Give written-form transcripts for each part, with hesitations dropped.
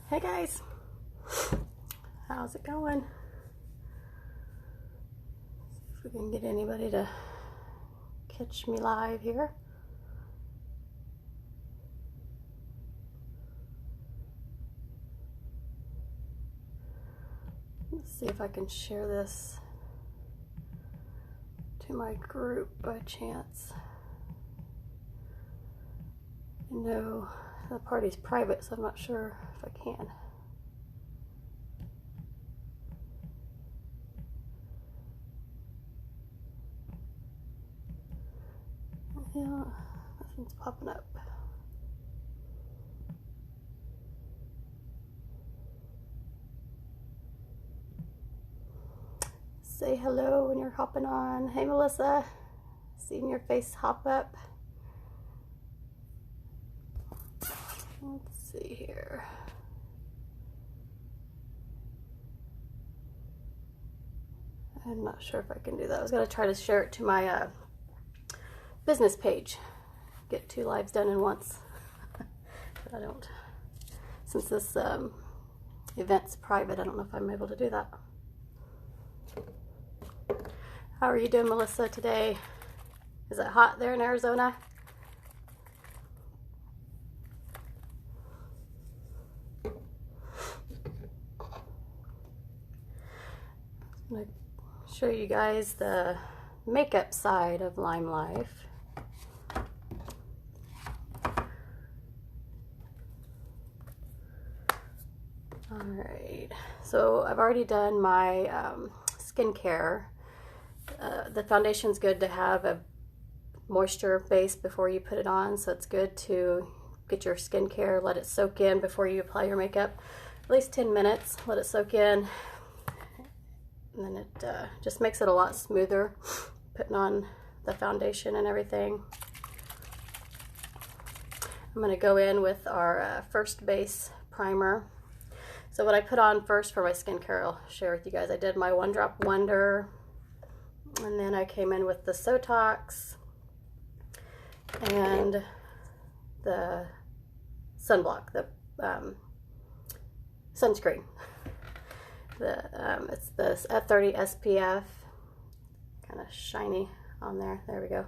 Hey guys, how's it going? See if we can get anybody to catch me live here. Let's see if I can share this to my group by chance. No, the party's private, so I'm not sure if I can. Yeah, nothing's popping up. Say hello when you're hopping on. Hey Melissa, seeing your face hop up. Let's see here. I'm not sure if I can do that. I was going to try to share it to my business page. Get 2 lives done in once. But I don't. Since this event's private, I don't know if I'm able to do that. How are you doing, Melissa, today? Is it hot there in Arizona? I'm going to show you guys the makeup side of Limelife. Alright, so I've already done my skincare. The foundation's good to have a moisture base before you put it on, so it's good to get your skincare, let it soak in before you apply your makeup. At least 10 minutes, let it soak in. And then it just makes it a lot smoother putting on the foundation and everything. I'm going to go in with our first base primer. So what I put on first for my skincare, I'll share with you guys. I did my One Drop Wonder, and then I came in with the Sotox and the sunblock, the sunscreen. It's this F30 SPF, kind of shiny on there. There we go.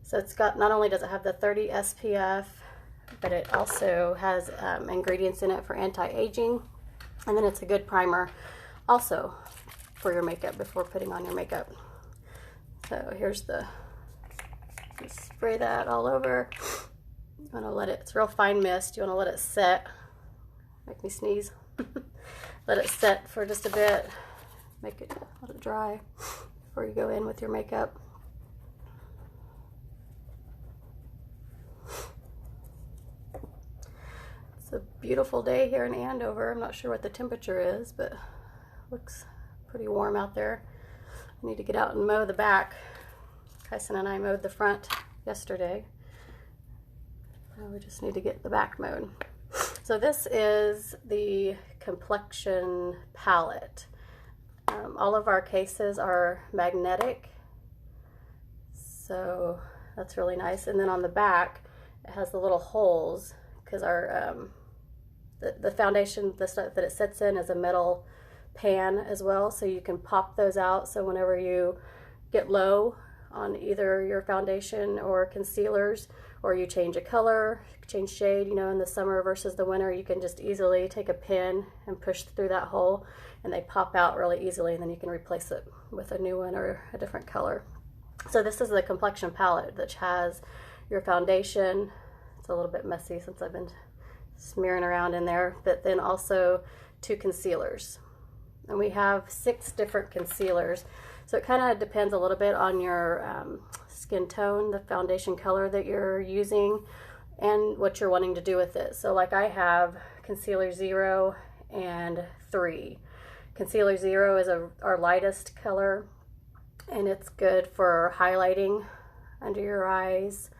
So it's got, not only does it have the 30 SPF, but it also has ingredients in it for anti-aging, and then it's a good primer also for your makeup before putting on your makeup. So here's the, just spray that all over. You want to let it, it's real fine mist. You want to let it set. Make me sneeze. Let it set for just a bit. Let it dry before you go in with your makeup. It's a beautiful day here in Andover. I'm not sure what the temperature is, but it looks pretty warm out there. I need to get out and mow the back. Kyson and I mowed the front yesterday. Now we just need to get the back mowed. So this is the complexion palette. All of our cases are magnetic, so that's really nice. And then on the back, it has the little holes because our the foundation, the stuff that it sits in, is a metal pan as well, so you can pop those out. So whenever you get low on either your foundation or concealers, or you change a color, change shade, you know, in the summer versus the winter, you can just easily take a pin and push through that hole, and they pop out really easily, and then you can replace it with a new one or a different color. So this is the complexion palette, which has your foundation. It's a little bit messy since I've been smearing around in there, but then also 2 concealers. And we have 6 different concealers. So it kind of depends a little bit on your skin tone, the foundation color that you're using, and what you're wanting to do with it. So like I have Concealer 0 and 3. Concealer 0 is our lightest color, and it's good for highlighting under your eyes.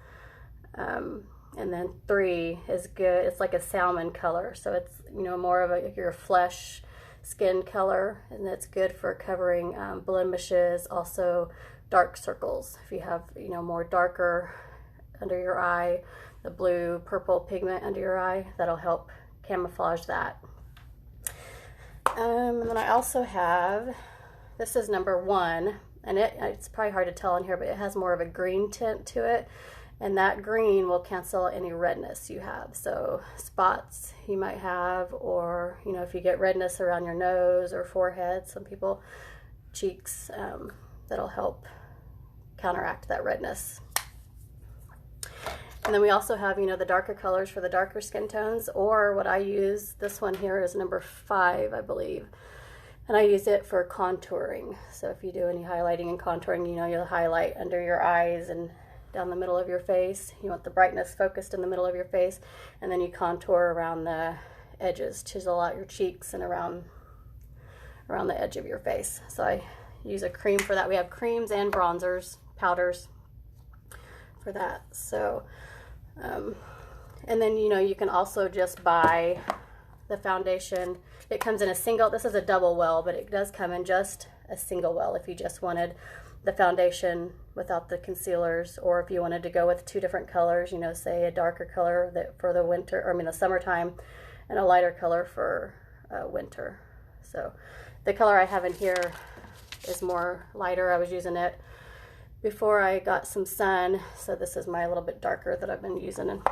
And then 3 is good. It's like a salmon color, so it's, you know, more of your flesh skin color, and that's good for covering blemishes, also dark circles. If you have, you know, more darker under your eye, the blue purple pigment under your eye, that'll help camouflage that. And then I also have, this is number 1, and it's probably hard to tell on here, but it has more of a green tint to it, and that green will cancel any redness you have. So spots you might have, or you know, if you get redness around your nose or forehead, some people, cheeks, that'll help counteract that redness. And then we also have, you know, the darker colors for the darker skin tones, or what I use, this one here is number 5, I believe. And I use it for contouring. So if you do any highlighting and contouring, you know, you'll highlight under your eyes and down the middle of your face. You want the brightness focused in the middle of your face, and then you contour around the edges, chisel out your cheeks and around the edge of your face. So I use a cream for that. We have creams and bronzers, powders for that. So and then, you know, you can also just buy the foundation. It comes in a single, this is a double well, but it does come in just a single well if you just wanted the foundation without the concealers, or if you wanted to go with 2 different colors, you know, say a darker color that for the winter, or I mean the summertime, and a lighter color for winter. So the color I have in here is more lighter. I was using it before I got some sun, so this is my little bit darker that I've been using.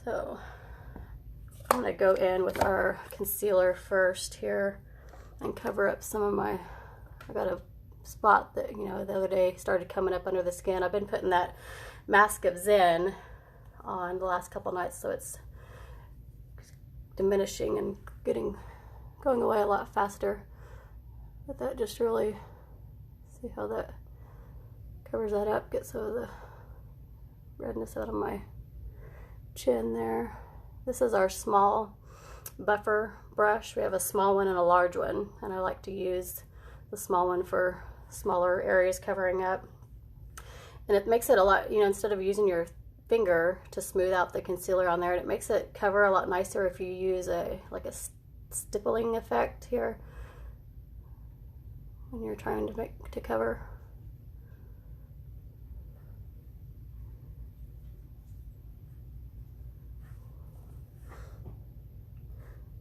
So I'm going to go in with our concealer first here and cover up some of my, I got a spot that, you know, the other day started coming up under the skin. I've been putting that Mask of Zen on the last couple nights, so it's diminishing and going away a lot faster. But that just really, see how that covers that up, get some of the redness out of my chin there. This is our small buffer brush. We have a small one and a large one, and I like to use the small one for smaller areas covering up. And it makes it a lot, you know, instead of using your finger to smooth out the concealer on there, it makes it cover a lot nicer if you use like a stippling effect here when you're trying to cover.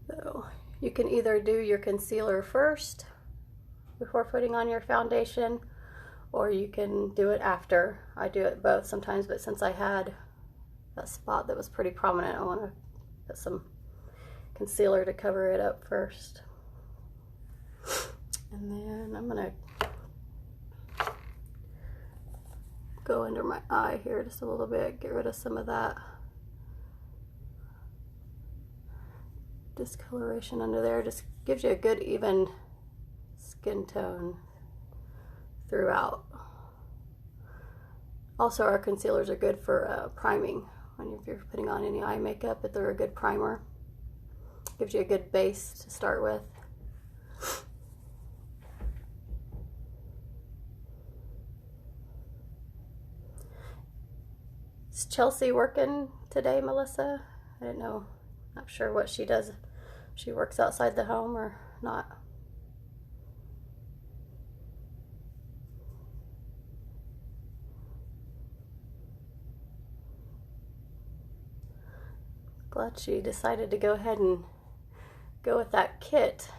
So you can either do your concealer first before putting on your foundation, or you can do it after. I do it both sometimes, but since I had that spot that was pretty prominent, I want to put some concealer to cover it up first. And then I'm going to go under my eye here just a little bit, get rid of some of that discoloration under there. Just gives you a good even skin tone throughout. Also, our concealers are good for priming if you're putting on any eye makeup, but they're a good primer. Gives you a good base to start with. Is Chelsea working today, Melissa? I don't know. Not sure what she does. She works outside the home or not. Glad she decided to go ahead and go with that kit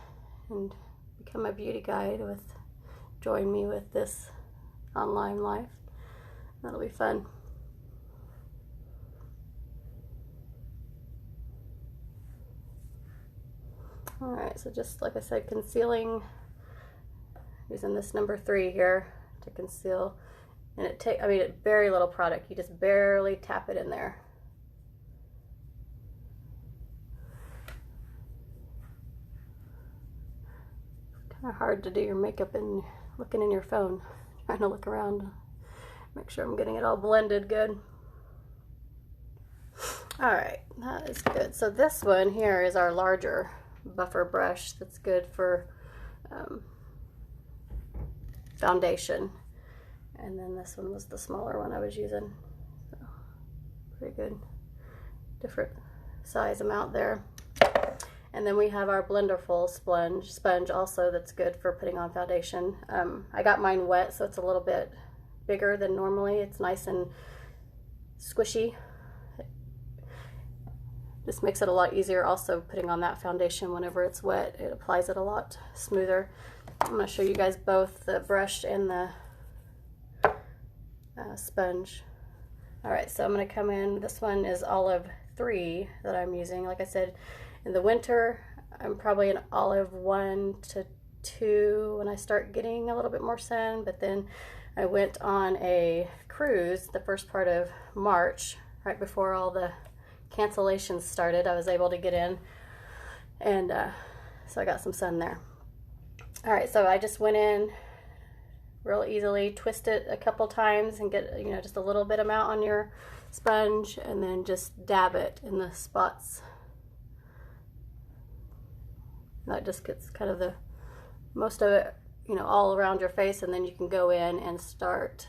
and become a beauty guide join me with this on Limelife. That'll be fun. Alright, so just like I said, concealing, using this number 3 here to conceal. And it's very little product. You just barely tap it in there. Kind of hard to do your makeup and looking in your phone, trying to look around, make sure I'm getting it all blended good. Alright, that is good. So this one here is our larger buffer brush that's good for foundation, and then this one was the smaller one I was using, so pretty good, different size amount there. And then we have our Blenderful sponge also, that's good for putting on foundation. I got mine wet, so it's a little bit bigger than normally. It's nice and squishy. This makes it a lot easier also putting on that foundation whenever it's wet. It applies it a lot smoother. I'm going to show you guys both the brush and the sponge. Alright, so I'm going to come in. This one is olive 3 that I'm using. Like I said, in the winter, I'm probably an olive 1 to 2 when I start getting a little bit more sun, but then I went on a cruise the first part of March, right before all the cancellations started. I was able to get in, and so I got some sun there. Alright, so I just went in real easily, twist it a couple times and get, you know, just a little bit amount on your sponge, and then just dab it in the spots. That just gets kind of the most of it, you know, all around your face, and then you can go in and start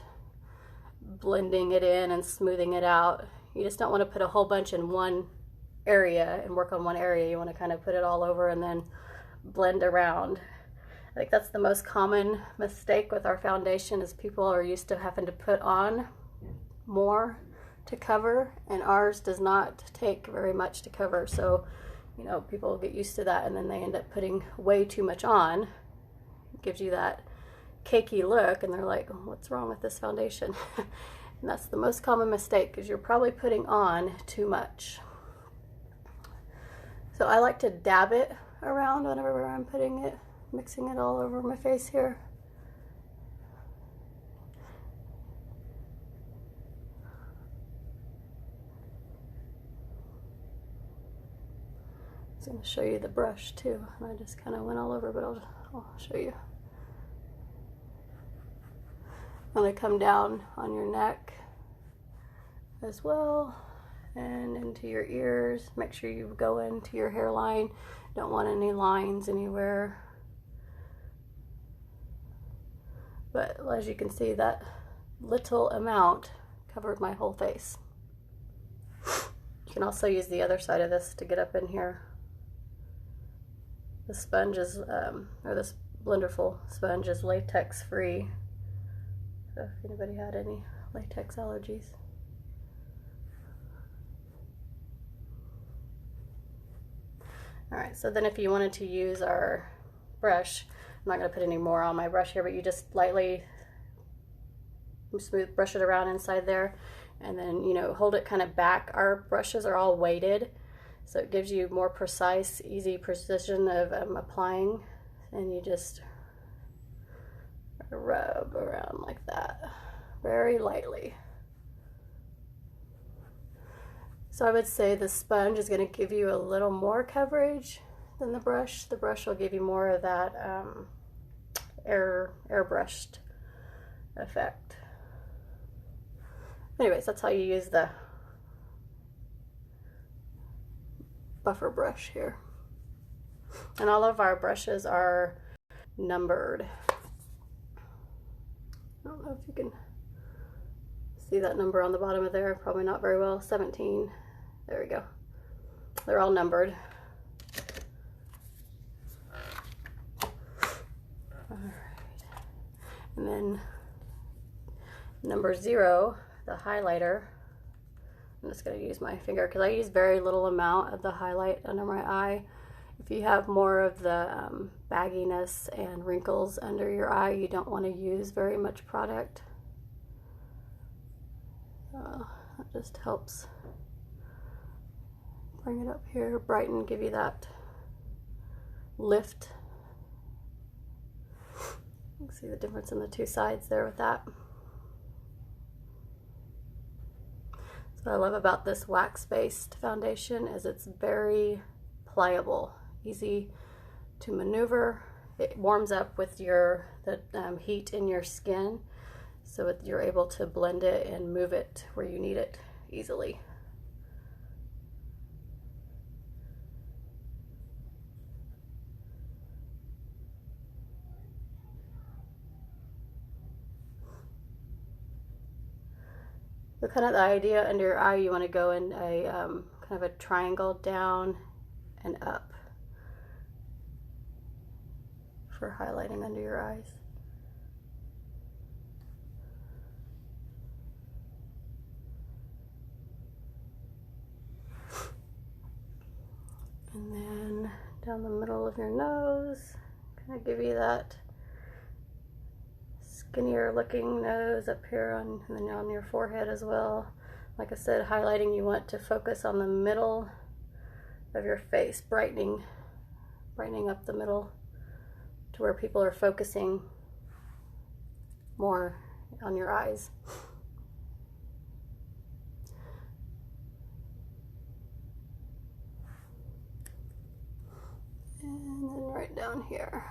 blending it in and smoothing it out. You just don't want to put a whole bunch in one area and work on one area. You want to kind of put it all over and then blend around. I think that's the most common mistake with our foundation, is people are used to having to put on more to cover, and ours does not take very much to cover. So, you know, people get used to that, and then they end up putting way too much on. It gives you that cakey look, and they're like, what's wrong with this foundation? And that's the most common mistake, because you're probably putting on too much. So I like to dab it around whenever I'm putting it, mixing it all over my face here. I was going to show you the brush too, and I just kind of went all over, but I'll show you. I'm going to come down on your neck as well, and into your ears. Make sure you go into your hairline. Don't want any lines anywhere. But as you can see, that little amount covered my whole face. You can also use the other side of this to get up in here. The sponge is, or this Blenderful sponge is latex free. So if anybody had any latex allergies. Alright, so then if you wanted to use our brush, I'm not going to put any more on my brush here, but you just lightly smooth brush it around inside there, and then, you know, hold it kind of back. Our brushes are all weighted, so it gives you more precise, easy precision of applying, and you just rub around like that, very lightly. So I would say the sponge is going to give you a little more coverage than the brush. The brush will give you more of that airbrushed effect. Anyways, that's how you use the buffer brush here. And all of our brushes are numbered. I don't know if you can see that number on the bottom of there. Probably not very well. 17. There we go. They're all numbered. Alright. And then number 0, the highlighter. I'm just going to use my finger because I use very little amount of the highlight under my eye. If you have more of the bagginess and wrinkles under your eye, you don't want to use very much product. That just helps bring it up here, brighten, give you that lift. You can see the difference in the two sides there with that. So what I love about this wax-based foundation is it's very pliable, easy to maneuver. It warms up with the heat in your skin, so you're able to blend it and move it where you need it easily. So kind of the idea under your eye, you want to go in a kind of a triangle down and up for highlighting under your eyes. And then down the middle of your nose, kind of give you that skinnier looking nose up here and then on your forehead as well. Like I said, highlighting, you want to focus on the middle of your face, brightening up the middle to where people are focusing more on your eyes. And then right down here.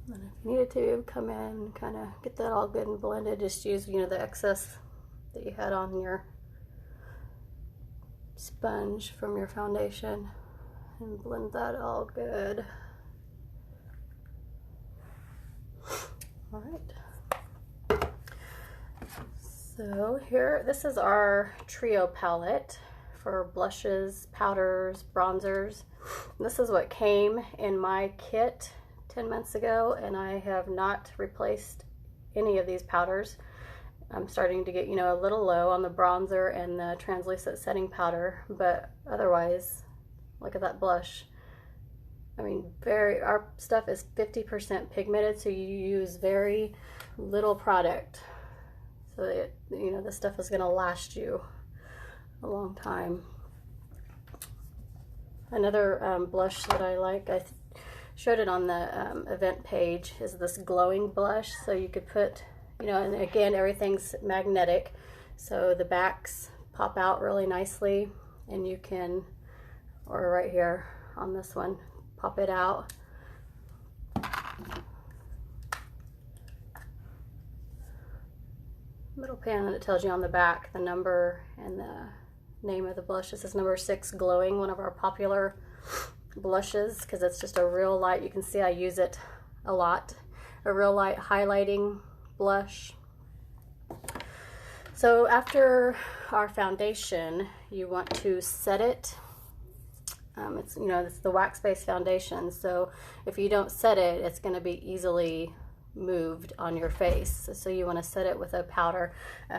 And then if you needed to, come in, kind of get that all good and blended. Just use, you know, the excess that you had on your sponge from your foundation and blend that all good. All right. So here, this is our trio palette for blushes, powders, bronzers. This is what came in my kit 10 months ago, and I have not replaced any of these powders. I'm starting to get, you know, a little low on the bronzer and the translucent setting powder, but otherwise, look at that blush. I mean, our stuff is 50% pigmented, so you use very little product. So that, you know, this stuff is gonna last you a long time. Another blush that I like, I showed it on the event page, is this glowing blush. So you could put, you know, and again, everything's magnetic, so the backs pop out really nicely, and you can, or right here on this one, pop it out. Little pan, and it tells you on the back the number and the name of the blush. This is number 6 Glowing, one of our popular blushes, because it's just a real light. You can see I use it a lot. A real light highlighting blush. So after our foundation, you want to set it. It's, you know, it's the wax-based foundation, so if you don't set it, it's going to be easily moved on your face. So you want to set it with a powder.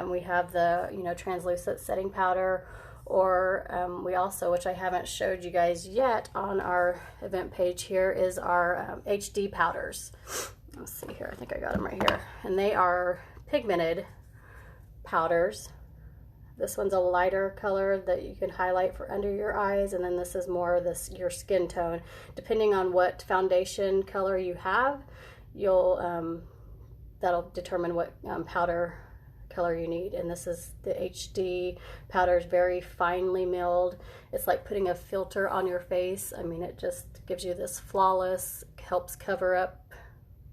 We have the, you know, translucent setting powder, or we also, which I haven't showed you guys yet on our event page here, is our HD powders. Let's see here, I think I got them right here, and they are pigmented powders. This one's a lighter color that you can highlight for under your eyes, and then this is more your skin tone. Depending on what foundation color you have, you'll that'll determine what powder color you need. And this is the HD powder, is very finely milled. It's like putting a filter on your face. I mean, it just gives you this flawless, helps cover up,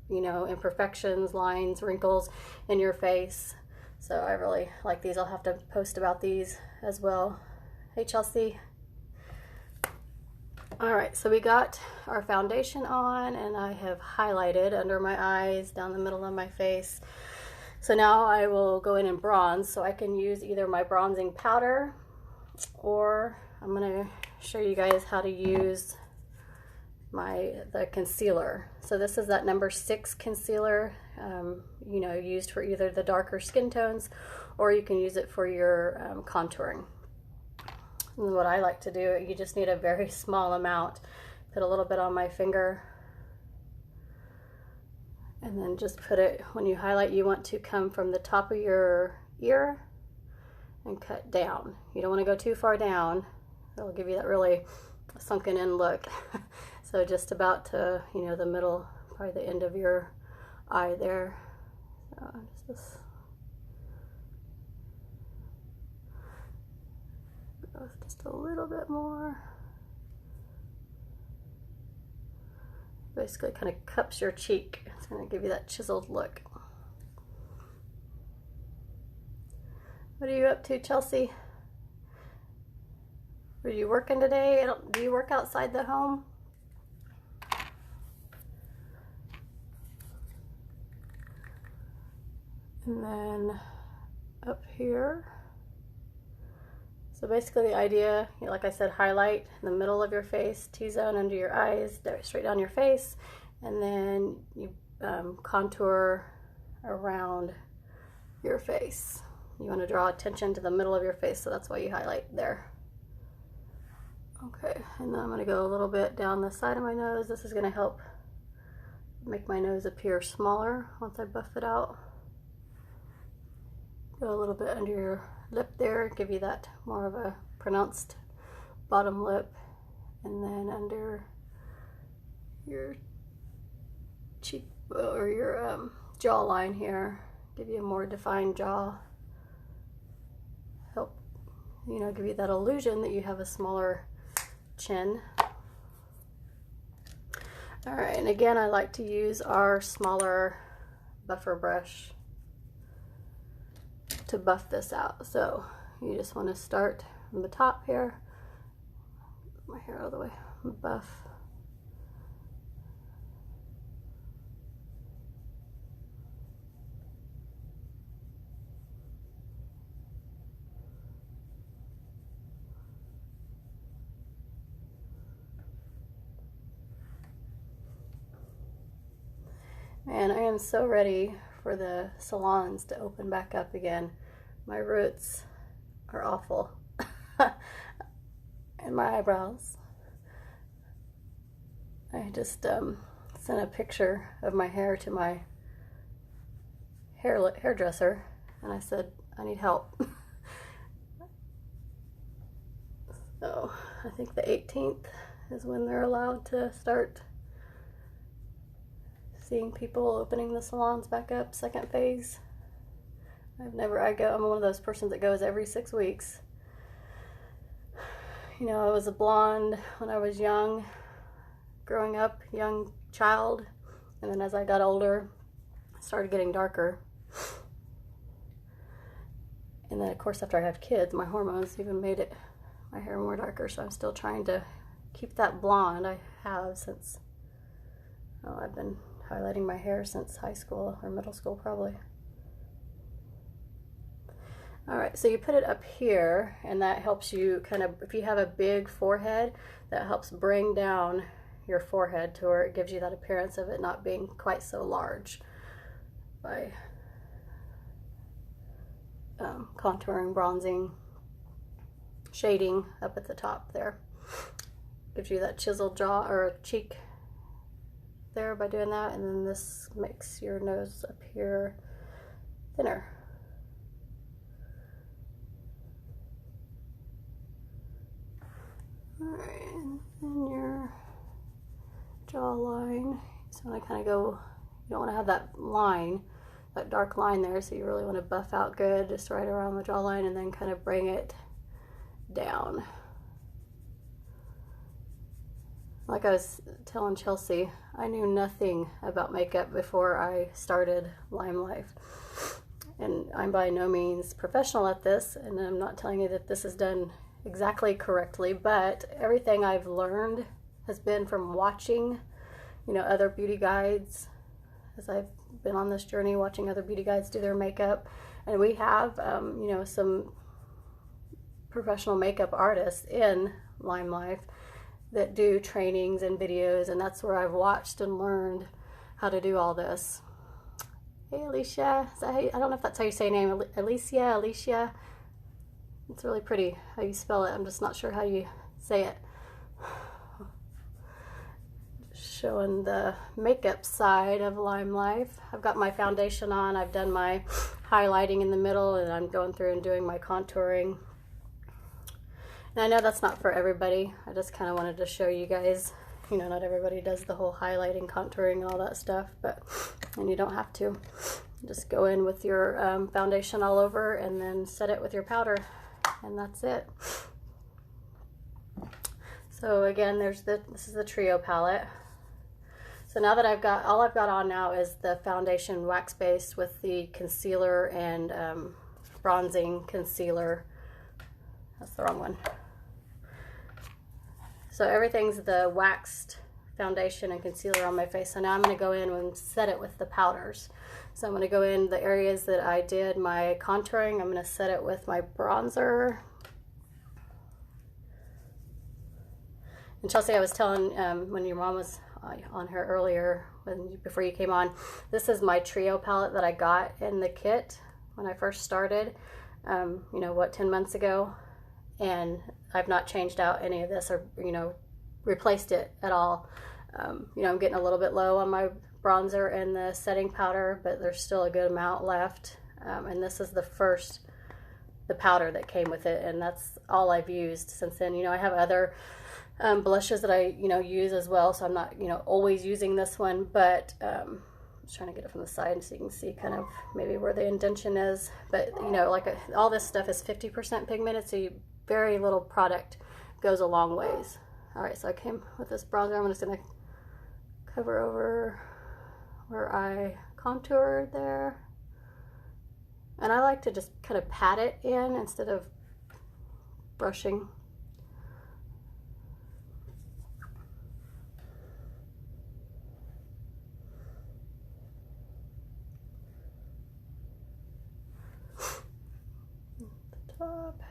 you know, imperfections, lines, wrinkles in your face. So I really like these. I'll have to post about these as well. Hey, Chelsea. All right, so we got our foundation on, and I have highlighted under my eyes, down the middle of my face. So now I will go in and bronze. So I can use either my bronzing powder, or I'm gonna show you guys how to use the concealer. So this is that number 6 concealer, you know, used for either the darker skin tones, or you can use it for your contouring. And what I like to do, you just need a very small amount. Put a little bit on my finger, and then just put it, when you highlight, you want to come from the top of your ear and cut down. You don't want to go too far down. It'll give you that really sunken in look. So just about to, you know, the middle, probably the end of your eye there. So just a little bit more. Basically kind of cups your cheek. It's going to give you that chiseled look. What are you up to, Chelsea? Are you working today? Do you work outside the home? And then up here. So basically the idea, you know, like I said, highlight in the middle of your face, T-zone under your eyes, straight down your face, and then you contour around your face. You want to draw attention to the middle of your face, so that's why you highlight there. Okay, and then I'm going to go a little bit down the side of my nose. This is going to help make my nose appear smaller once I buff it out. Go a little bit under your lip there, give you that more of a pronounced bottom lip, and then under your cheek or your jawline here, give you a more defined jaw. Help, you know, give you that illusion that you have a smaller chin. All right, and again, I like to use our smaller buffer brush to buff this out. So you just want to start from the top here, my hair out of the way, buff. And I am so ready for the salons to open back up again. My roots are awful. And my eyebrows. I just sent a picture of my hair to my hairdresser, and I said, I need help. So I think the 18th is when they're allowed to start seeing people opening the salons back up, second phase. I'm one of those persons that goes every 6 weeks. You know, I was a blonde when I was young, growing up, young child, and then as I got older, it started getting darker. And then of course after I had kids, my hormones even made my hair more darker, so I'm still trying to keep that blonde I have since, I've been highlighting my hair since high school or middle school probably. All right, so you put it up here, and that helps you kind of, if you have a big forehead, that helps bring down your forehead to where it gives you that appearance of it not being quite so large by contouring, bronzing, shading up at the top there. Gives you that chiseled jaw or cheek there by doing that, and then this makes your nose appear thinner. Alright, and then your jawline. So want to kind of go, you don't want to have that line, that dark line there, so you really want to buff out good, just right around the jawline, and then kind of bring it down. Like I was telling Chelsea, I knew nothing about makeup before I started Limelife. And I'm by no means professional at this, and I'm not telling you that this is done exactly correctly, but everything I've learned has been from watching, you know, other beauty guides, as I've been on this journey watching other beauty guides do their makeup. And we have, you know, some professional makeup artists in Limelife that do trainings and videos, and that's where I've watched and learned how to do all this. Hey Alicia, is that how I don't know if that's how you say your name, Alicia. It's really pretty how you spell it. I'm just not sure how you say it. Showing the makeup side of Limelife. I've got my foundation on, I've done my highlighting in the middle, and I'm going through and doing my contouring. And I know that's not for everybody. I just kind of wanted to show you guys, you know, not everybody does the whole highlighting, contouring, all that stuff, and you don't have to. Just go in with your foundation all over and then set it with your powder, and that's it. So again, this is the Trio palette. So now that all I've got on now is the foundation wax base with the concealer and bronzing concealer. That's the wrong one. So everything's the waxed foundation and concealer on my face. So now I'm going to go in and set it with the powders. So I'm going to go in the areas that I did my contouring. I'm going to set it with my bronzer. And Chelsea, I was telling when your mom was on her earlier, before you came on, this is my Trio palette that I got in the kit when I first started. you know, what, 10 months ago, and I've not changed out any of this or, you know, replaced it at all. You know, I'm getting a little bit low on my bronzer and the setting powder, but there's still a good amount left. And this is the powder that came with it, and that's all I've used since then. You know, I have other blushes that I, you know, use as well, so I'm not, you know, always using this one, but I'm just trying to get it from the side so you can see kind of maybe where the indentation is. But, you know, like all this stuff is 50% pigmented, so very little product goes a long ways. All right, so I came with this bronzer. I'm just gonna cover over where I contoured there. And I like to just kind of pat it in instead of brushing. The top.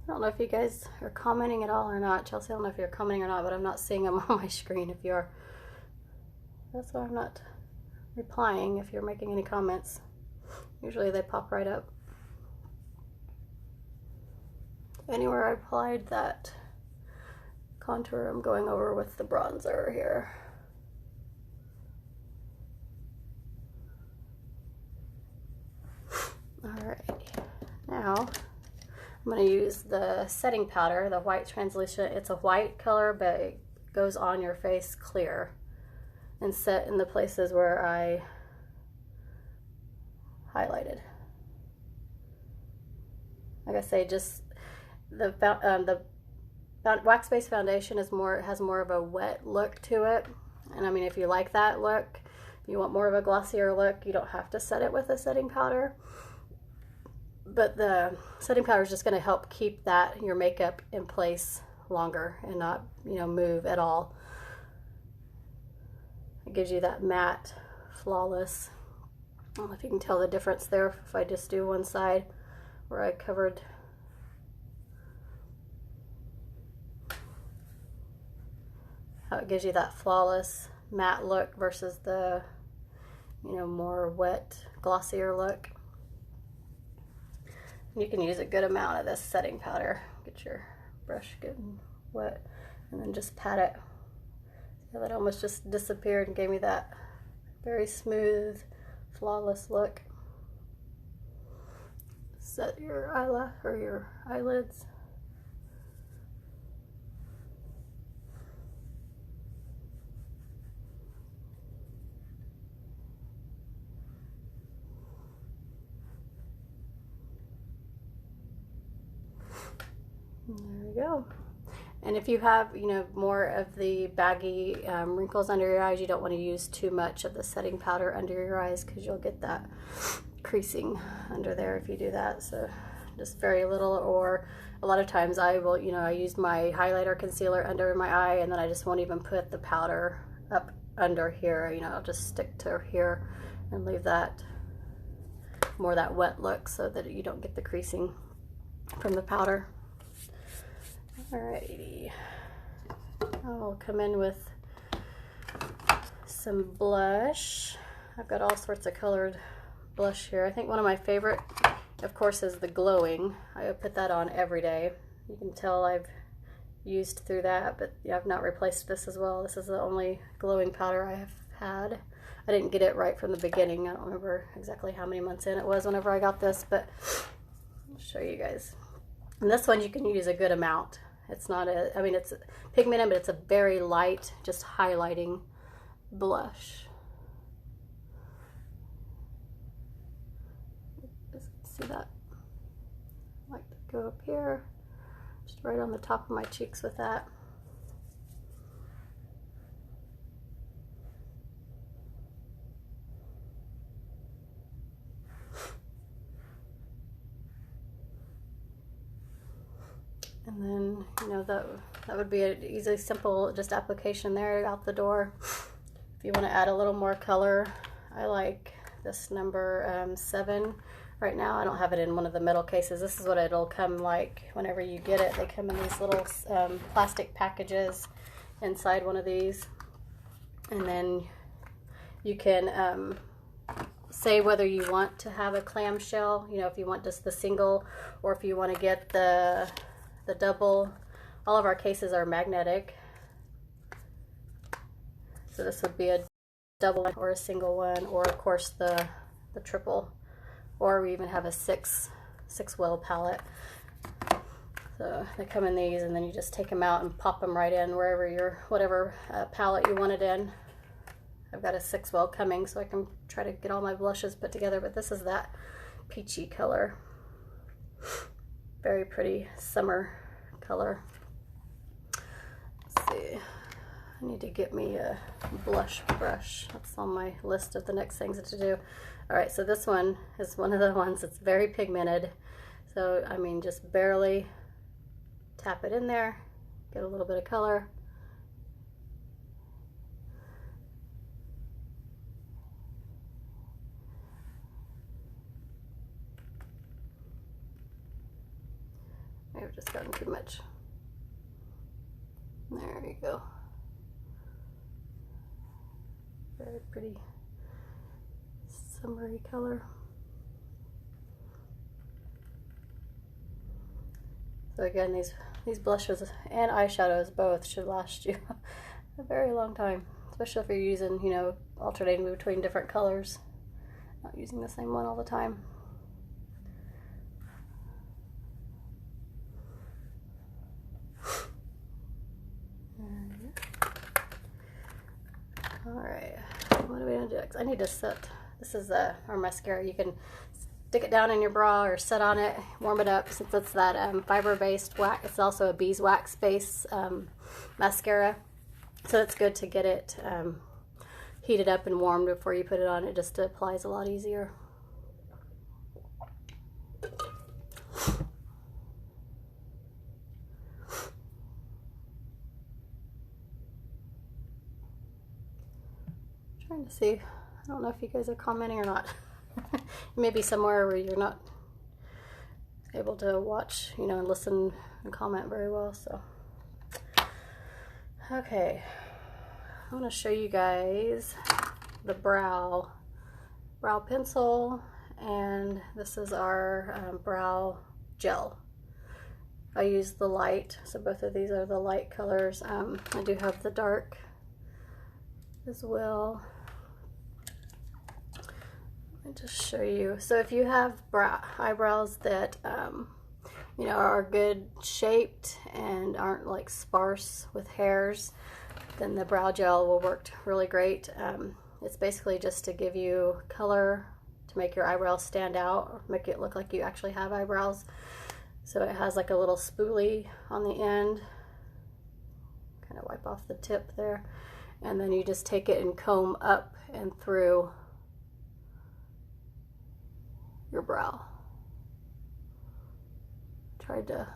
I don't know if you guys are commenting at all or not. Chelsea, I don't know if you're commenting or not, but I'm not seeing them on my screen if you are. That's why I'm not replying if you're making any comments. Usually they pop right up. Anywhere I applied that contour, I'm going over with the bronzer here. Alright, now I'm going to use the setting powder, the white translucent. It's a white color, but it goes on your face clear, and set in the places where I highlighted. Like I say, just the wax-based foundation has more of a wet look to it. And I mean, if you like that look, if you want more of a glossier look, you don't have to set it with a setting powder. But the setting powder is just going to help keep your makeup in place longer and not, you know, move at all. It gives you that matte, flawless. I don't know if you can tell the difference there if I just do one side where I covered. How it gives you that flawless matte look versus the, you know, more wet, glossier look. You can use a good amount of this setting powder. Get your brush good and wet, and then just pat it. See how that almost just disappeared and gave me that very smooth, flawless look. Set your eyelash or your eyelids. There we go. And if you have, you know, more of the baggy wrinkles under your eyes, you don't want to use too much of the setting powder under your eyes because you'll get that creasing under there if you do that. So just very little, or a lot of times I will, you know, I use my highlighter concealer under my eye, and then I just won't even put the powder up under here. You know, I'll just stick to here and leave that more that wet look so that you don't get the creasing from the powder. Alrighty, I'll come in with some blush. I've got all sorts of colored blush here. I think one of my favorite, of course, is the glowing. I put that on every day. You can tell I've used through that, but yeah, I've not replaced this as well. This is the only glowing powder I have had. I didn't get it right from the beginning. I don't remember exactly how many months in it was whenever I got this, but I'll show you guys. And this one you can use a good amount. It's not I mean, it's pigmented, but it's a very light, just highlighting blush. See that? I like to go up here, just right on the top of my cheeks with that. And then, you know, that would be an easy, simple, just application there out the door. If you want to add a little more color, I like this number 7 right now. I don't have it in one of the metal cases. This is what it'll come like whenever you get it. They come in these little plastic packages inside one of these, and then you can say whether you want to have a clamshell, you know, if you want just the single, or if you want to get the double. All of our cases are magnetic, so this would be a double one or a single one, or of course the triple, or we even have a six well pallet. So they come in these, and then you just take them out and pop them right in wherever whatever palette you want it in. I've got a 6 well coming, so I can try to get all my blushes put together, but this is that peachy color. Very pretty summer color. Let's see, I need to get me a blush brush. That's on my list of the next things to do. All right, so this one is one of the ones that's very pigmented. So, I mean, just barely tap it in there, get a little bit of color. Maybe I've just gotten too much. There you go. Very pretty summery color. So again, these blushes and eyeshadows both should last you a very long time, especially if you're using, you know, alternating between different colors, not using the same one all the time. All right, what are we gonna do next? I need to set, this is our mascara. You can stick it down in your bra or set on it, warm it up, since it's that fiber-based wax. It's also a beeswax base mascara, so it's good to get it heated up and warmed before you put it on. It just applies a lot easier. Trying to see, I don't know if you guys are commenting or not. Maybe somewhere where you're not able to watch, you know, and listen and comment very well. So, okay, I want to show you guys the brow pencil, and this is our brow gel. I use the light, so both of these are the light colors. I do have the dark as well. Let me just show you. So if you have eyebrows that you know, are good shaped and aren't like sparse with hairs, then the brow gel will work really great. It's basically just to give you color, to make your eyebrows stand out, or make it look like you actually have eyebrows. So it has like a little spoolie on the end. Kind of wipe off the tip there, and then you just take it and comb up and through your brow. Tried to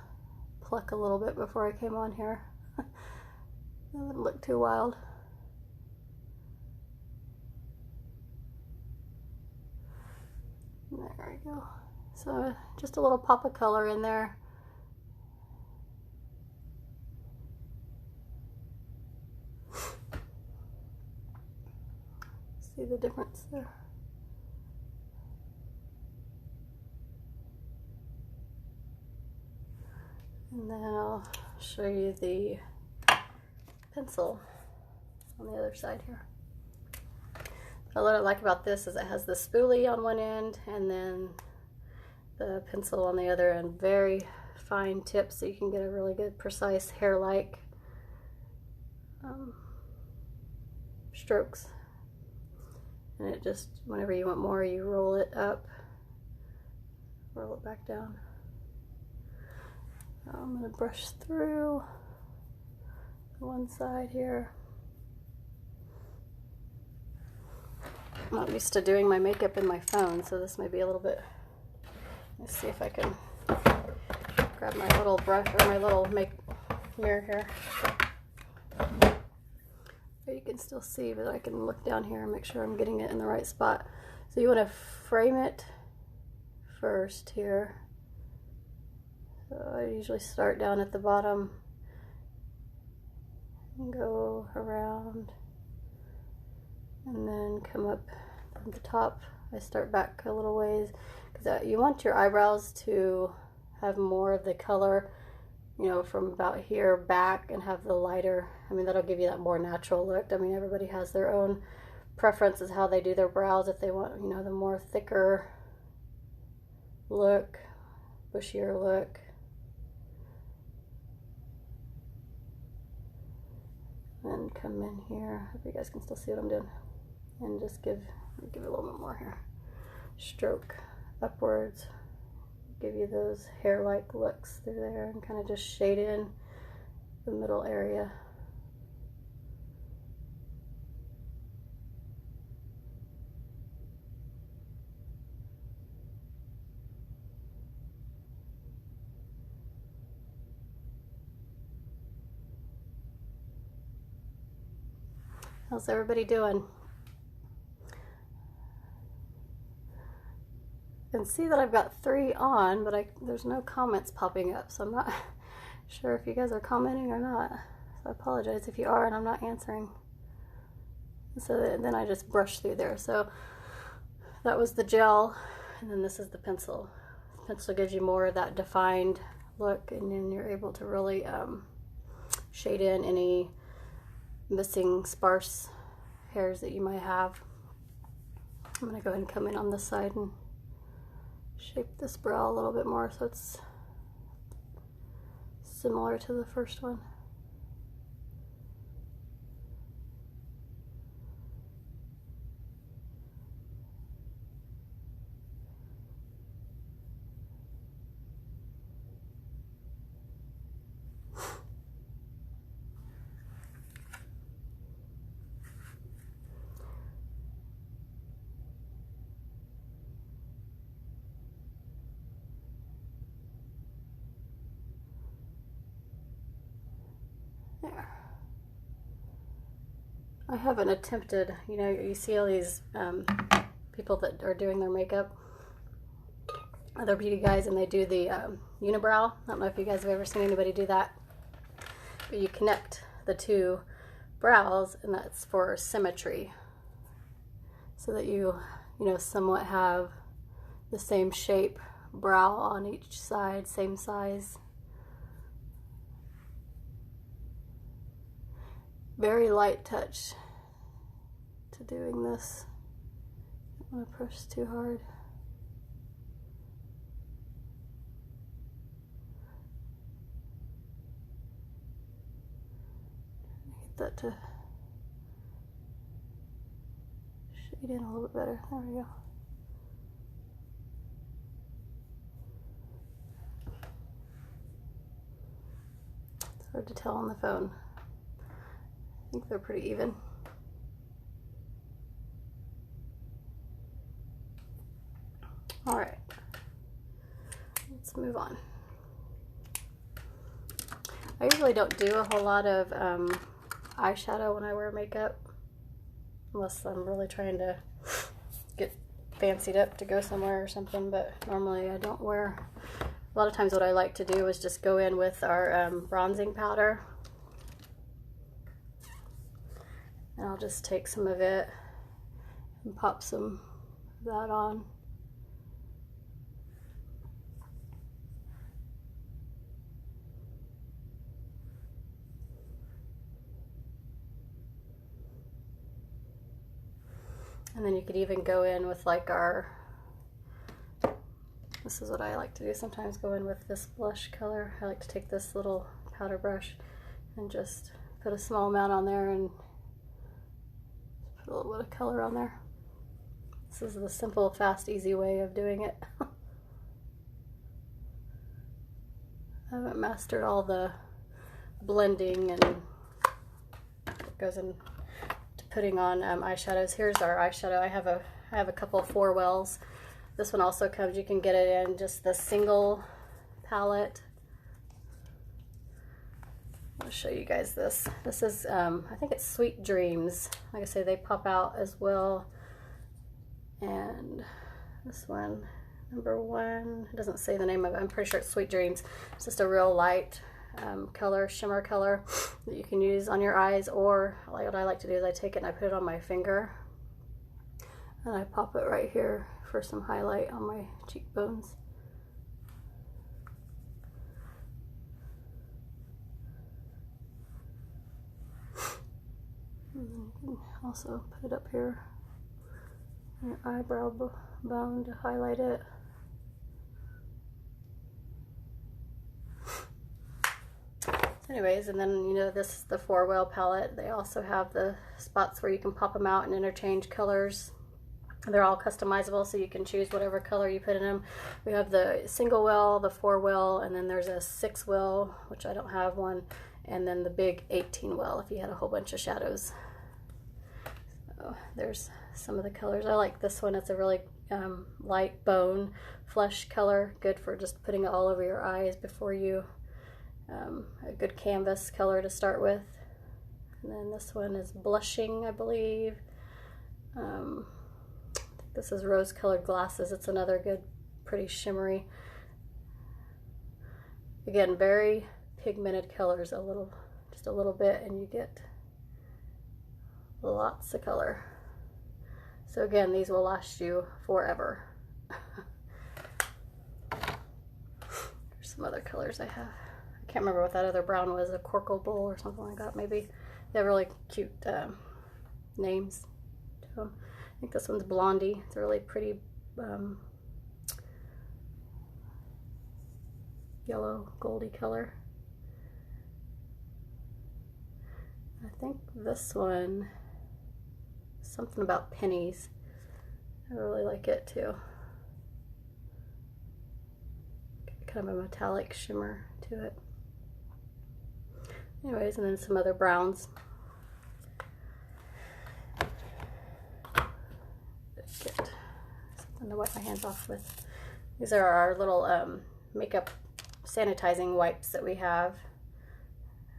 pluck a little bit before I came on here. That wouldn't look too wild. There we go. So just a little pop of color in there. See the difference there? And then I'll show you the pencil on the other side here. What I like about this is it has the spoolie on one end and then the pencil on the other end. Very fine tip, so you can get a really good precise hair-like strokes. And it just, whenever you want more, you roll it up, roll it back down. I'm going to brush through one side here. I'm not used to doing my makeup in my phone, so this may be a little bit, let's see if I can grab my little brush or my little mirror here. But you can still see, but I can look down here and make sure I'm getting it in the right spot. So you want to frame it first here. So I usually start down at the bottom and go around and then come up at the top. I start back a little ways because you want your eyebrows to have more of the color, you know, from about here back and have the lighter. I mean, that'll give you that more natural look. I mean, everybody has their own preferences how they do their brows. If they want, you know, the more thicker look, bushier look. And come in here. I hope you guys can still see what I'm doing. And just give it a little bit more here. Stroke upwards. Give you those hair-like looks through there and kind of just shade in the middle area. How's everybody doing? And see that I've got 3 on, but there's no comments popping up, so I'm not sure if you guys are commenting or not. So I apologize if you are and I'm not answering. So then I just brush through there. So that was the gel, and then this is the pencil. The pencil gives you more of that defined look, and then you're able to really shade in any missing sparse hairs that you might have. I'm going to go ahead and come in on this side and shape this brow a little bit more so it's similar to the first one. There. I haven't attempted, you know, you see all these people that are doing their makeup, other beauty guys, and they do the unibrow. I don't know if you guys have ever seen anybody do that, but you connect the 2 brows, and that's for symmetry, so that you know, somewhat have the same shape brow on each side, same size. Very light touch to doing this. Don't want to push too hard. Get that to shade in a little bit better. There we go. It's hard to tell on the phone. I think they're pretty even. All right, let's move on. I usually don't do a whole lot of eyeshadow when I wear makeup, unless I'm really trying to get fancied up to go somewhere or something, but normally I don't wear. A lot of times what I like to do is just go in with our bronzing powder. And I'll just take some of it and pop some of that on. And then you could even go in with like this is what I like to do sometimes, go in with this blush color. I like to take this little powder brush and just put a small amount on there and a little bit of color on there. This is the simple, fast, easy way of doing it. I haven't mastered all the blending and what goes into putting on eyeshadows. Here's our eyeshadow. I have a couple 4Wells. This one also comes, you can get it in just the single palette. I'll show you guys this. This is, I think it's Sweet Dreams. Like I say, they pop out as well. And this one, number 1, it doesn't say the name of it. I'm pretty sure it's Sweet Dreams. It's just a real light color, shimmer color that you can use on your eyes, or like what I like to do is I take it and I put it on my finger and I pop it right here for some highlight on my cheekbones. And then you can also put it up here on your eyebrow bone to highlight it. Anyways, and then, you know, this is the 4-Well palette. They also have the spots where you can pop them out and interchange colors. They're all customizable, so you can choose whatever color you put in them. We have the single well, the 4-well, and then there's a 6-well, which I don't have one, and then the big 18-well if you had a whole bunch of shadows. So there's some of the colors. I like this one. It's a really light bone flesh color, good for just putting it all over your eyes before you a good canvas color to start with. And then this one is blushing, I believe. I think this is rose colored glasses. It's another good, pretty shimmery. Again, very pigmented colors, just a little bit, and you get lots of color. So again, these will last you forever. There's some other colors I have. I can't remember what that other brown was, a Corkle Bull or something like that maybe. They have really cute names to them. I think this one's Blondie. It's a really pretty yellow goldy color. I think this one, something about pennies. I really like it too. Kind of a metallic shimmer to it. Anyways, and then some other browns. Get something to wipe my hands off with. These are our little makeup sanitizing wipes that we have.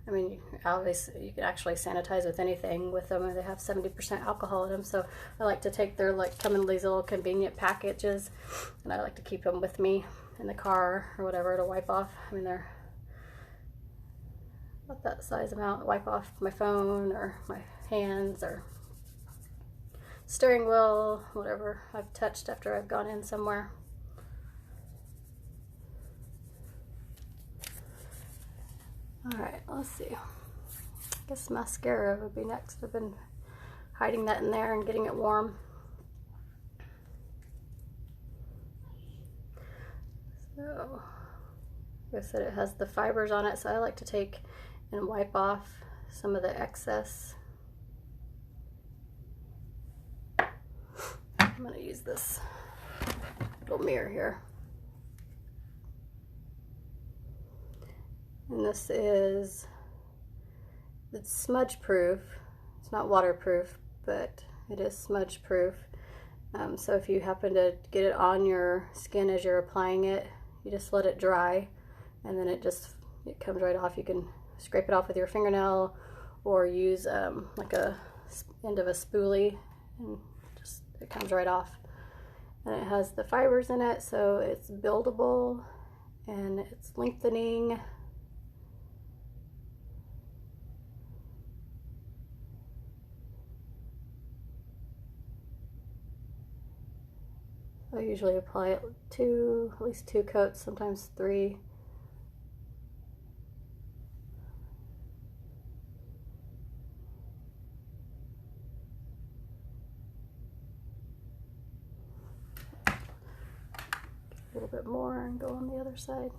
I mean, obviously you can actually sanitize with anything with them, and they have 70% alcohol in them. So I like to take their, like, come in these little convenient packages, and I like to keep them with me in the car or whatever to wipe off. I mean, they're about that size amount. Wipe off my phone or my hands or steering wheel, whatever I've touched after I've gone in somewhere. Alright, let's see. I guess mascara would be next. I've been hiding that in there and getting it warm. So, like I said, it has the fibers on it, so I like to take and wipe off some of the excess. I'm going to use this little mirror here. And this is, it's smudge proof. It's not waterproof, but it is smudge proof. So if you happen to get it on your skin as you're applying it, you just let it dry, and then it comes right off. You can scrape it off with your fingernail, or use like a end of a spoolie, and just it comes right off. And it has the fibers in it, so it's buildable and it's lengthening. I usually apply it at least 2 coats, sometimes 3. A little bit more and go on the other side.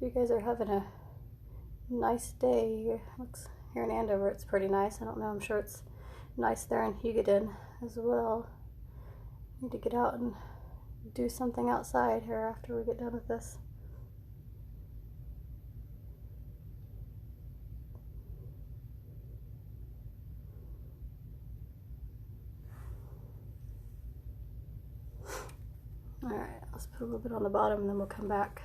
You guys are having a nice day here. Looks here in Andover it's pretty nice. I don't know, I'm sure it's nice there in Hugoton as well. Need to get out and do something outside here after we get done with this. Alright, let's put Put a little bit on the bottom and then we'll come back.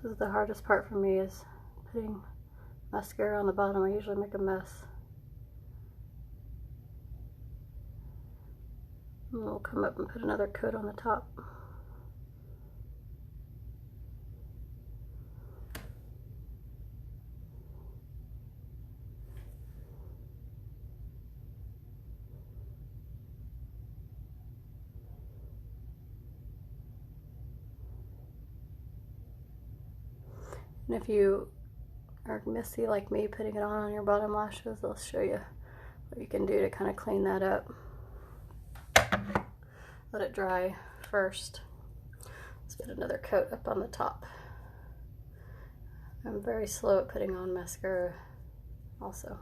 This is the hardest part for me, is putting mascara on the bottom. I usually make a mess. And we'll come up and put another coat on the top. And if you are messy like me putting it on your bottom lashes, I'll show you what you can do to kind of clean that up. Let it dry first. Let's get another coat up on the top. I'm very slow at putting on mascara also.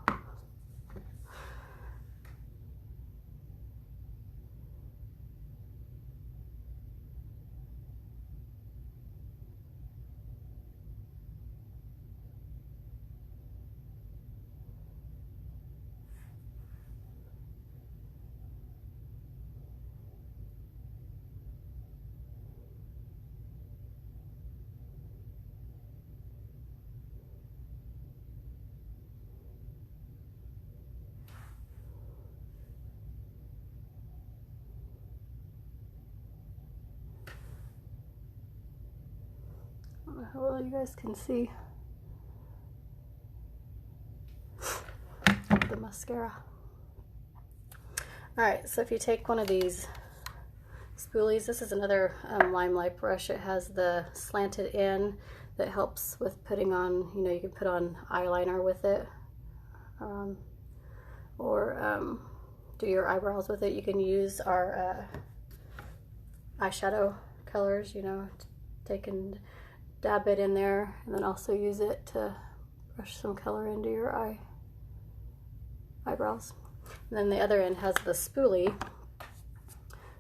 I don't know how well you guys can see the mascara. Alright, so if you take one of these spoolies, this is another Limelife brush. It has the slanted end that helps with putting on, you know, you can put on eyeliner with it, or do your eyebrows with it. You can use our eyeshadow colors, you know, take and dab it in there, and then also use it to brush some color into your eyebrows. And then the other end has the spoolie.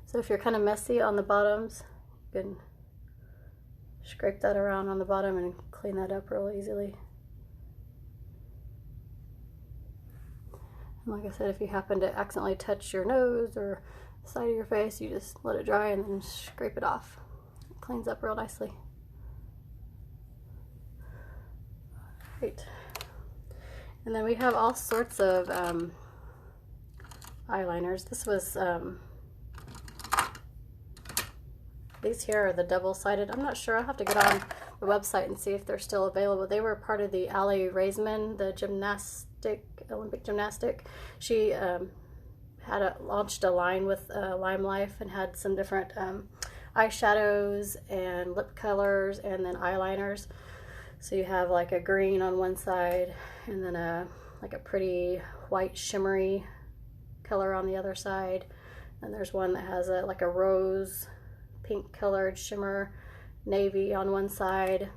So if you're kind of messy on the bottoms, you can scrape that around on the bottom and clean that up real easily. And like I said, if you happen to accidentally touch your nose or the side of your face, you just let it dry and then scrape it off. It cleans up real nicely. Right. And then we have all sorts of eyeliners. This was, these here are the double-sided. I'm not sure. I'll have to get on the website and see if they're still available. They were part of the Ali Raisman, the Olympic gymnastic. She launched a line with Limelife and had some different eyeshadows and lip colors and then eyeliners. So you have like a green on one side and then like a pretty white shimmery color on the other side. And there's one that has like a rose pink colored shimmer navy on one side.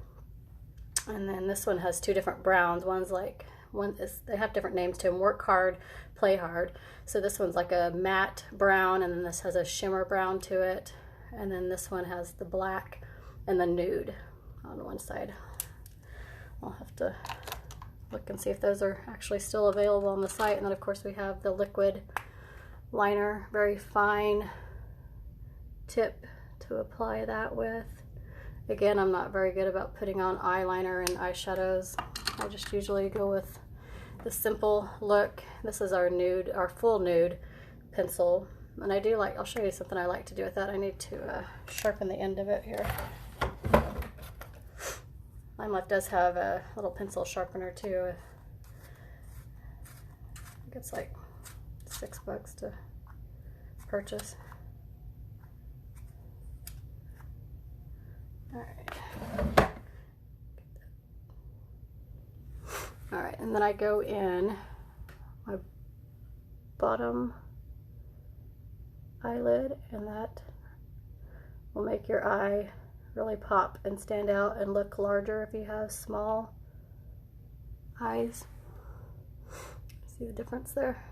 And then this one has two different browns. They have different names to them: work hard, play hard. So this one's like a matte brown, and then this has a shimmer brown to it. And then this one has the black and the nude on one side. I'll have to look and see if those are actually still available on the site. And then of course we have the liquid liner, very fine tip to apply that with. Again, I'm not very good about putting on eyeliner and eyeshadows. I just usually go with the simple look. This is our nude, our full nude pencil. And I do like, I'll show you something I like to do with that. I need to sharpen the end of it here. Limelife does have a little pencil sharpener too. I think it's like $6 to purchase. All right, and then I go in my bottom eyelid, and that will make your eye really pop and stand out and look larger if you have small eyes. See the difference there?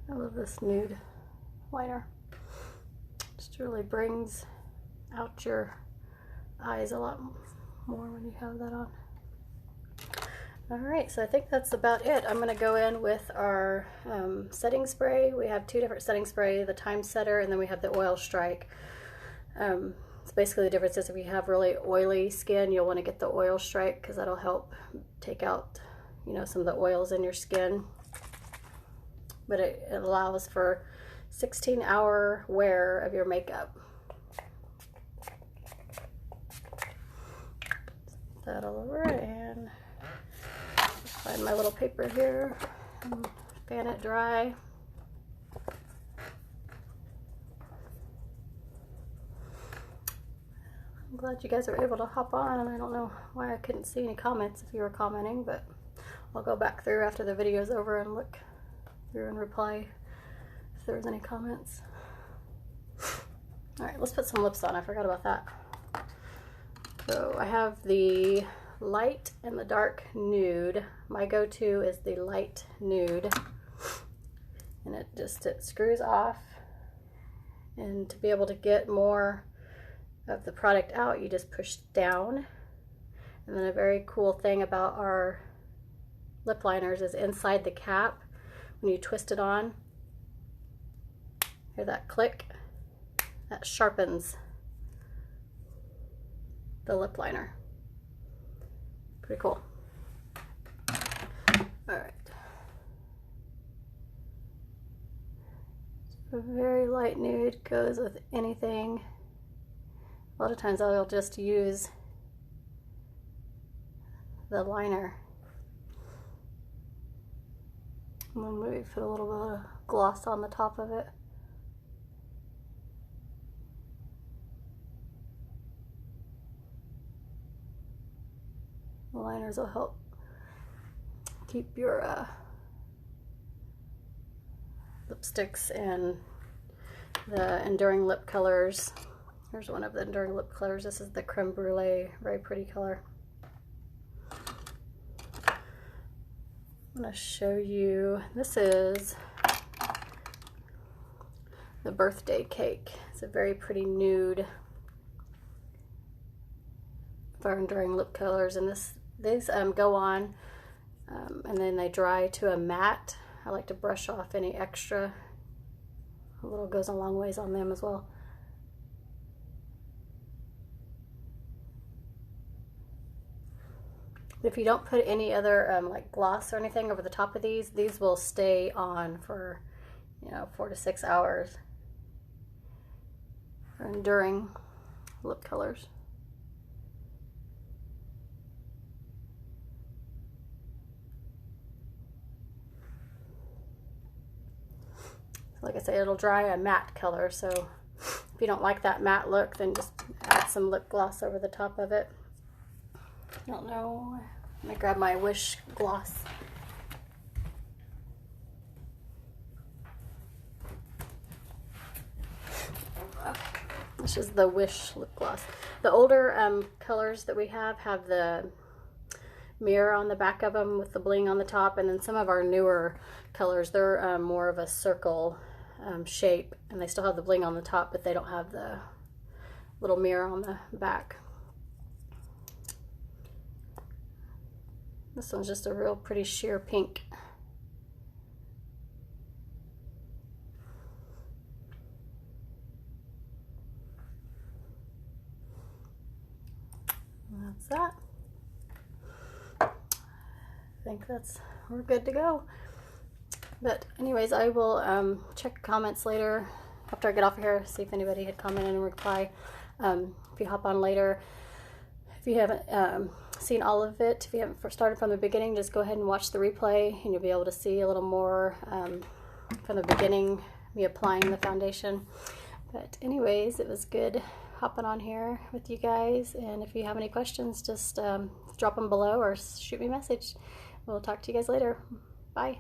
I love this nude liner. Just really brings out your eyes a lot more when you have that on. Alright, so I think that's about it. I'm going to go in with our setting spray. We have two different setting spray, the time setter, and then we have the oil strike. So basically the difference is if you have really oily skin, you'll want to get the oil strike because that'll help take out, you know, some of the oils in your skin. But it allows for 16-hour wear of your makeup. That all over and find my little paper here and fan it dry. I'm glad you guys were able to hop on, and I don't know why I couldn't see any comments if you were commenting, but I'll go back through after the video's over and look through and reply if there was any comments. Alright, let's put some lips on. I forgot about that. So I have the light and the dark nude. My go-to is the light nude, and it screws off, and to be able to get more of the product out, you just push down. And then a very cool thing about our lip liners is inside the cap, when you twist it on, hear that click? That sharpens the lip liner. Pretty cool. Alright. A very light nude goes with anything. A lot of times I'll just use the liner and then maybe put a little bit of gloss on the top of it. The liners will help keep your lipsticks and the enduring lip colors. Here's one of the enduring lip colors. This is the Creme Brulee, very pretty color. I'm going to show you, this is the birthday cake. It's a very pretty nude for enduring lip colors, and these go on and then they dry to a matte. I like to brush off any extra. A little goes a long ways on them as well. If you don't put any other like gloss or anything over the top of these will stay on for, you know, 4 to 6 hours for enduring lip colors. Like I say, it'll dry a matte color, so if you don't like that matte look, then just add some lip gloss over the top of it. I don't know. I'm gonna grab my Wish gloss. Okay. This is the Wish lip gloss. The older colors that we have the mirror on the back of them with the bling on the top, and then some of our newer colors, they're more of a circle shape, and they still have the bling on the top, but they don't have the little mirror on the back. This one's just a real pretty sheer pink. And that's that. I think we're good to go. But anyways, I will check comments later after I get off of here, see if anybody had commented and reply. If you hop on later, if you haven't seen all of it, if you haven't started from the beginning, just go ahead and watch the replay, and you'll be able to see a little more from the beginning, me applying the foundation. But anyways, it was good hopping on here with you guys, and if you have any questions, just drop them below or shoot me a message. We'll talk to you guys later. Bye.